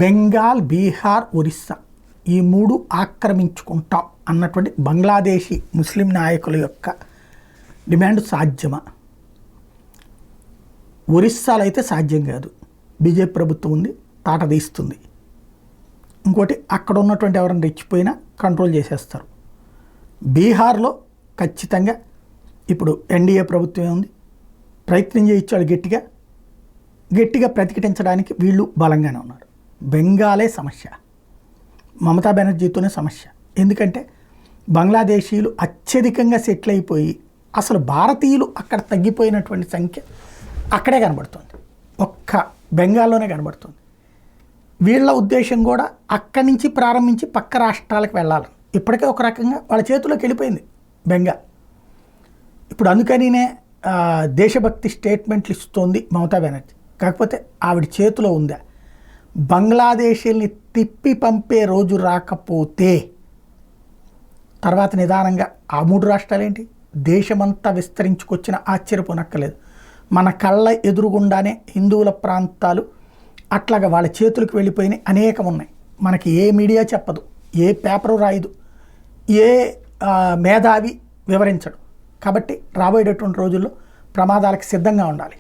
బెంగాల్, బీహార్, ఒరిస్సా ఈ మూడు ఆక్రమించుకుంటాం అన్నటువంటి బంగ్లాదేశీ ముస్లిం నాయకుల యొక్క డిమాండ్ సాధ్యమా? ఒరిస్సాలో అయితే సాధ్యం కాదు. బీజేపీ ప్రభుత్వం ఉంది, తాట తీస్తుంది. ఇంకోటి అక్కడ ఉన్నటువంటి ఎవరైనా రెచ్చిపోయినా కంట్రోల్ చేసేస్తారు. బీహార్లో ఖచ్చితంగా ఇప్పుడు ఎన్డీఏ ప్రభుత్వమే ఉంది, ప్రయత్నం చేయించాడు గట్టిగా ప్రతిఘటించడానికి వీళ్ళు బలంగానే ఉన్నారు. బెంగాలే సమస్య, మమతా బెనర్జీతోనే సమస్య. ఎందుకంటే బంగ్లాదేశీయులు అత్యధికంగా సెటిల్ అయిపోయి అసలు భారతీయులు అక్కడ తగ్గిపోయినటువంటి సంఖ్య అక్కడే కనబడుతుంది, ఒక్క బెంగాల్లోనే కనబడుతుంది. వీళ్ళ ఉద్దేశం కూడా అక్కడి నుంచి ప్రారంభించి పక్క రాష్ట్రాలకు వెళ్ళాలి. ఇప్పటికే ఒక రకంగా వాళ్ళ చేతిలోకి వెళ్ళిపోయింది బెంగాల్. ఇప్పుడు అందుకనినే దేశభక్తి స్టేట్మెంట్లు ఇస్తోంది మమతా బెనర్జీ. కాకపోతే ఆవిడ చేతిలో ఉందా? బంగ్లాదేశీల్ని తిప్పి పంపే రోజు రాకపోతే తర్వాత నిదానంగా ఆ మూడు రాష్ట్రాలు ఏంటి దేశమంతా విస్తరించుకొచ్చిన ఆశ్చర్యపోనక్కర్లేదు. మన కళ్ళ ఎదురుగుండానే హిందువుల ప్రాంతాలు అట్లాగా వాళ్ళ చేతులకు వెళ్ళిపోయినాయి, అనేకం ఉన్నాయి. మనకి ఏ మీడియా చెప్పదు, ఏ పేపరు రాయదు, ఏ మేధావి వివరించడు. కాబట్టి రాబోయేటటువంటి రోజుల్లో ప్రమాదాలకు సిద్ధంగా ఉండాలి.